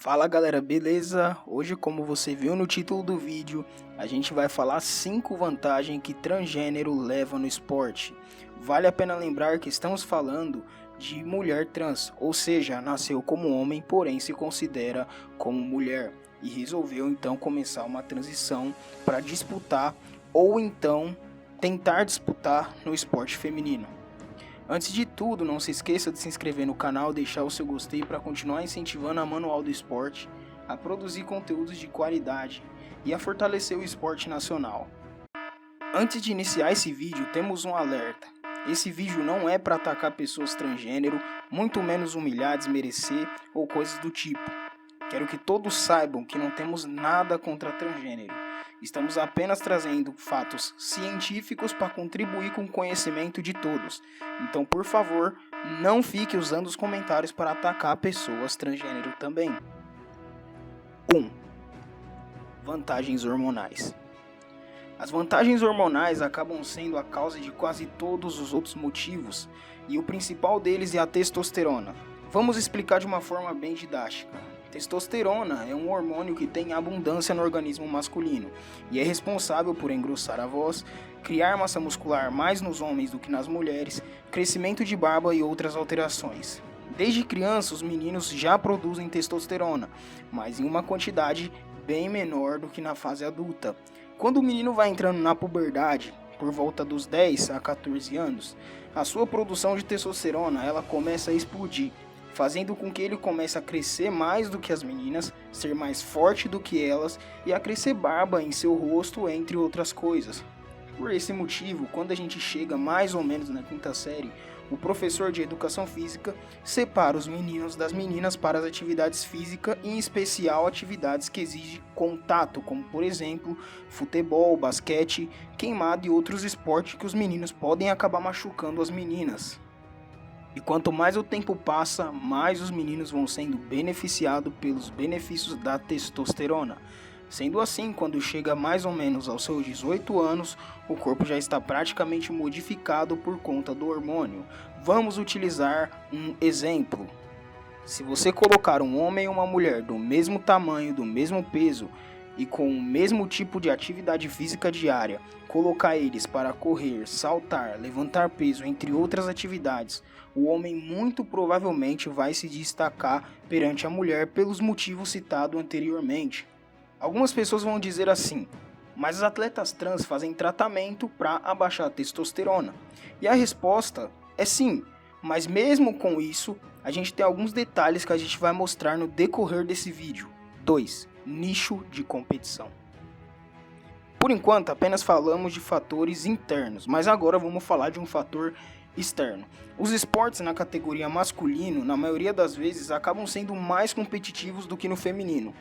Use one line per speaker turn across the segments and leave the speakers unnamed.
Fala galera, beleza? Hoje, como você viu no título do vídeo, a gente vai falar 5 vantagens que transgênero leva no esporte. Vale a pena lembrar que estamos falando de mulher trans, ou seja, nasceu como homem, porém se considera como mulher e resolveu então começar uma transição para disputar ou então tentar disputar no esporte feminino. Antes de tudo, não se esqueça de se inscrever no canal, deixar o seu gostei para continuar incentivando a Manual do Esporte a produzir conteúdos de qualidade e a fortalecer o esporte nacional. Antes de iniciar esse vídeo, temos um alerta. Esse vídeo não é para atacar pessoas transgênero, muito menos humilhar, desmerecer ou coisas do tipo. Quero que todos saibam que não temos nada contra transgênero. Estamos apenas trazendo fatos científicos para contribuir com o conhecimento de todos. Então, por favor, não fique usando os comentários para atacar pessoas transgênero também. 1. Vantagens hormonais. As vantagens hormonais acabam sendo a causa de quase todos os outros motivos, e o principal deles é a testosterona. Vamos explicar de uma forma bem didática. Testosterona é um hormônio que tem abundância no organismo masculino e é responsável por engrossar a voz, criar massa muscular mais nos homens do que nas mulheres, crescimento de barba e outras alterações. Desde criança, os meninos já produzem testosterona, mas em uma quantidade bem menor do que na fase adulta. Quando o menino vai entrando na puberdade, por volta dos 10 a 14 anos, a sua produção de testosterona ela começa a explodir, fazendo com que ele comece a crescer mais do que as meninas, ser mais forte do que elas e a crescer barba em seu rosto, entre outras coisas. Por esse motivo, quando a gente chega mais ou menos na quinta série, o professor de educação física separa os meninos das meninas para as atividades físicas, em especial atividades que exigem contato, como por exemplo, futebol, basquete, queimado e outros esportes que os meninos podem acabar machucando as meninas. E quanto mais o tempo passa, mais os meninos vão sendo beneficiados pelos benefícios da testosterona. Sendo assim, quando chega mais ou menos aos seus 18 anos, o corpo já está praticamente modificado por conta do hormônio. Vamos utilizar um exemplo. Se você colocar um homem e uma mulher do mesmo tamanho, do mesmo peso e com o mesmo tipo de atividade física diária, colocar eles para correr, saltar, levantar peso, entre outras atividades, o homem muito provavelmente vai se destacar perante a mulher pelos motivos citados anteriormente. Algumas pessoas vão dizer assim, mas os atletas trans fazem tratamento para abaixar a testosterona. E a resposta é sim, mas mesmo com isso, a gente tem alguns detalhes que a gente vai mostrar no decorrer desse vídeo. 2. Nicho de competição. Por enquanto, apenas falamos de fatores internos, mas agora vamos falar de um fator externo. Os esportes na categoria masculino, na maioria das vezes, acabam sendo mais competitivos do que no feminino.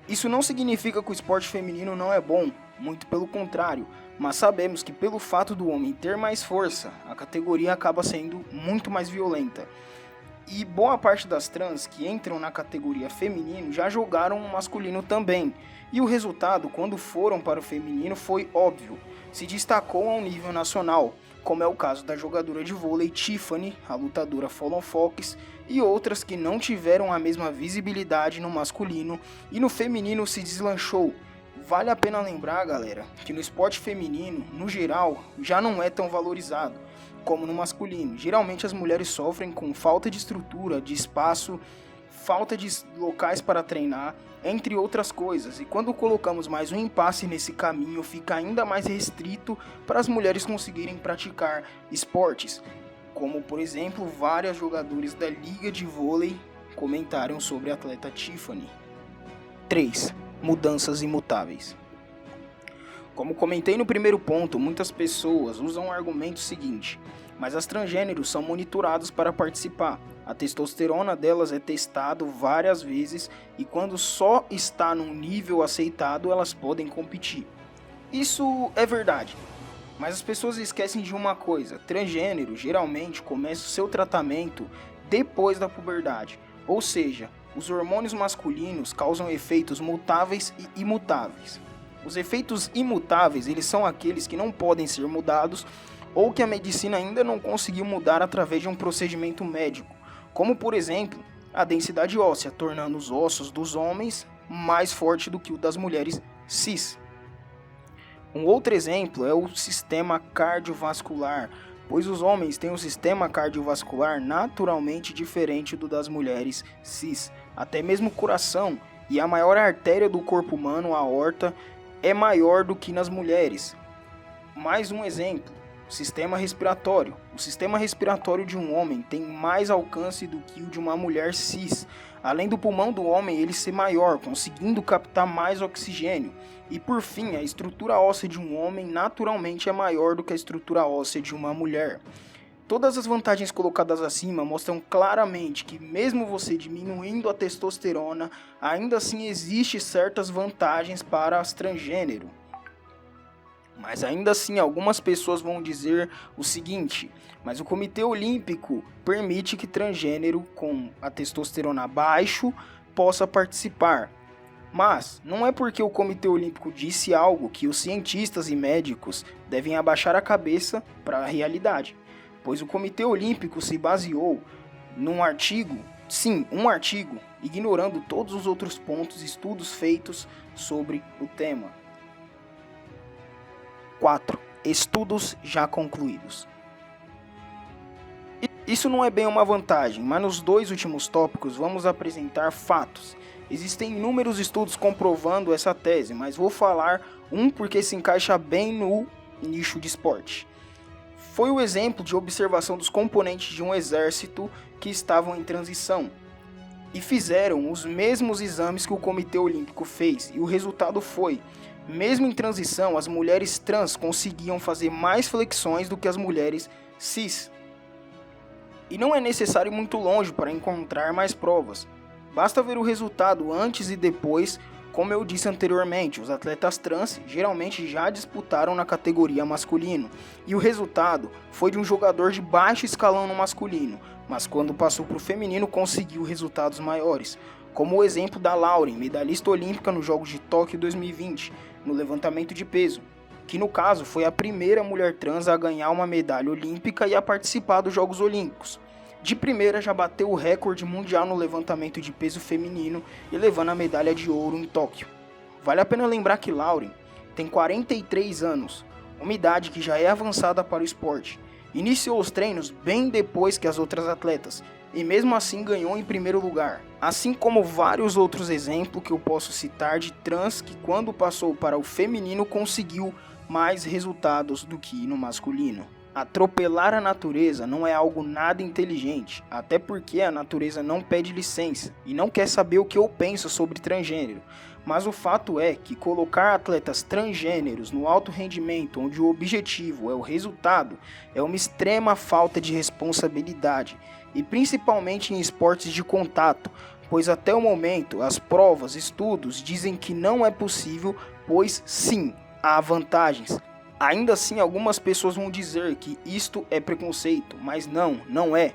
Isso não significa que o esporte feminino não é bom, muito pelo contrário, mas sabemos que pelo fato do homem ter mais força, a categoria acaba sendo muito mais violenta. E boa parte das trans que entram na categoria feminino já jogaram o masculino também. E o resultado, quando foram para o feminino, foi óbvio. Se destacou ao nível nacional, como é o caso da jogadora de vôlei Tiffany, a lutadora Fallon Fox e outras que não tiveram a mesma visibilidade no masculino e no feminino se deslanchou. Vale a pena lembrar, galera, que no esporte feminino, no geral, já não é tão valorizado como no masculino. Geralmente as mulheres sofrem com falta de estrutura, de espaço, falta de locais para treinar, entre outras coisas. E quando colocamos mais um impasse nesse caminho, fica ainda mais restrito para as mulheres conseguirem praticar esportes. Como, por exemplo, várias jogadoras da liga de vôlei comentaram sobre a atleta Tiffany. 3. Mudanças imutáveis. Como comentei no primeiro ponto, muitas pessoas usam o argumento seguinte, mas as transgêneros são monitorados para participar. A testosterona delas é testado várias vezes e quando só está num nível aceitado, elas podem competir. Isso é verdade, mas as pessoas esquecem de uma coisa, transgênero geralmente começa o seu tratamento depois da puberdade, ou seja, os hormônios masculinos causam efeitos mutáveis e imutáveis. Os efeitos imutáveis, eles são aqueles que não podem ser mudados ou que a medicina ainda não conseguiu mudar através de um procedimento médico, como por exemplo, a densidade óssea, tornando os ossos dos homens mais forte do que o das mulheres cis. Um outro exemplo é o sistema cardiovascular, pois os homens têm um sistema cardiovascular naturalmente diferente do das mulheres cis. Até mesmo o coração e a maior artéria do corpo humano, a aorta, é maior do que nas mulheres. Mais um exemplo, o sistema respiratório. O sistema respiratório de um homem tem mais alcance do que o de uma mulher cis. Além do pulmão do homem ele ser maior, conseguindo captar mais oxigênio. E por fim, a estrutura óssea de um homem naturalmente é maior do que a estrutura óssea de uma mulher. Todas as vantagens colocadas acima mostram claramente que mesmo você diminuindo a testosterona, ainda assim existe certas vantagens para as transgênero. Mas ainda assim, algumas pessoas vão dizer o seguinte: mas o Comitê Olímpico permite que transgênero com a testosterona abaixo possa participar. Mas não é porque o Comitê Olímpico disse algo que os cientistas e médicos devem abaixar a cabeça para a realidade, pois o Comitê Olímpico se baseou num artigo, sim, um artigo, ignorando todos os outros pontos e estudos feitos sobre o tema. 4. Estudos já concluídos. Isso não é bem uma vantagem, mas nos dois últimos tópicos vamos apresentar fatos. Existem inúmeros estudos comprovando essa tese, mas vou falar um porque se encaixa bem no nicho de esporte. Foi o exemplo de observação dos componentes de um exército que estavam em transição e fizeram os mesmos exames que o Comitê Olímpico fez, e o resultado foi: mesmo em transição, as mulheres trans conseguiam fazer mais flexões do que as mulheres cis. E não é necessário ir muito longe para encontrar mais provas. Basta ver o resultado antes e depois. Como eu disse anteriormente, os atletas trans geralmente já disputaram na categoria masculino, e o resultado foi de um jogador de baixo escalão no masculino, mas quando passou para o feminino conseguiu resultados maiores, como o exemplo da Lauren, medalhista olímpica nos Jogos de Tóquio 2020, no levantamento de peso, que no caso foi a primeira mulher trans a ganhar uma medalha olímpica e a participar dos Jogos Olímpicos. De primeira já bateu o recorde mundial no levantamento de peso feminino e levando a medalha de ouro em Tóquio. Vale a pena lembrar que Lauren tem 43 anos, uma idade que já é avançada para o esporte. Iniciou os treinos bem depois que as outras atletas e mesmo assim ganhou em primeiro lugar. Assim como vários outros exemplos que eu posso citar de trans que quando passou para o feminino conseguiu mais resultados do que no masculino. Atropelar a natureza não é algo nada inteligente, até porque a natureza não pede licença e não quer saber o que eu penso sobre transgênero. Mas o fato é que colocar atletas transgêneros no alto rendimento, onde o objetivo é o resultado, é uma extrema falta de responsabilidade, e principalmente em esportes de contato, pois até o momento as provas, estudos dizem que não é possível, pois sim, há vantagens. Ainda assim, algumas pessoas vão dizer que isto é preconceito, mas não é.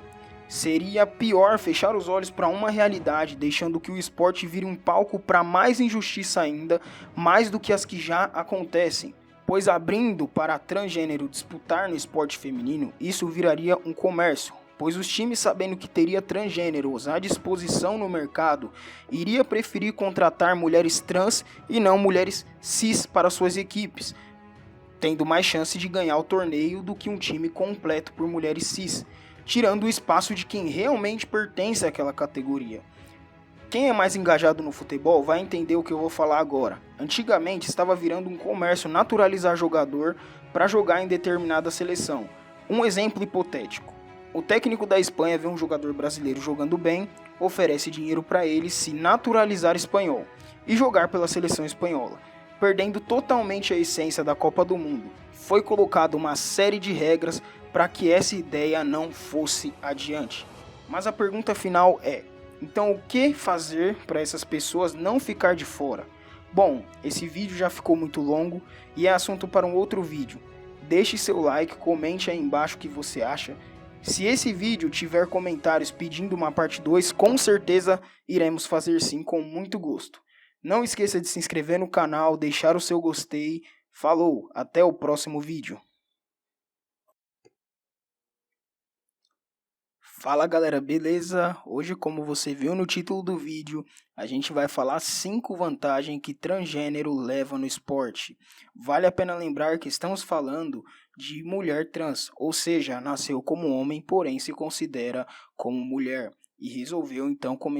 Seria pior fechar os olhos para uma realidade, deixando que o esporte vire um palco para mais injustiça ainda, mais do que as que já acontecem. Pois abrindo para a transgênero disputar no esporte feminino, isso viraria um comércio. Pois os times, sabendo que teria transgêneros à disposição no mercado, iria preferir contratar mulheres trans e não mulheres cis para suas equipes, tendo mais chance de ganhar o torneio do que um time completo por mulheres cis, tirando o espaço de quem realmente pertence àquela categoria. Quem é mais engajado no futebol vai entender o que eu vou falar agora. Antigamente estava virando um comércio naturalizar jogador para jogar em determinada seleção. Um exemplo hipotético: o técnico da Espanha vê um jogador brasileiro jogando bem, oferece dinheiro para ele se naturalizar espanhol e jogar pela seleção espanhola, perdendo totalmente a essência da Copa do Mundo. Foi colocada uma série de regras para que essa ideia não fosse adiante. Mas a pergunta final é: então o que fazer para essas pessoas não ficar de fora? Bom, esse vídeo já ficou muito longo e é assunto para um outro vídeo. Deixe seu like, comente aí embaixo o que você acha. Se esse vídeo tiver comentários pedindo uma parte 2, com certeza iremos fazer sim, com muito gosto. Não esqueça de se inscrever no canal, deixar o seu gostei. Falou, até o próximo vídeo. Fala galera, beleza? Hoje, como você viu no título do vídeo, a gente vai falar 5 vantagens que transgênero leva no esporte. Vale a pena lembrar que estamos falando de mulher trans, ou seja, nasceu como homem, porém se considera como mulher, e resolveu então começar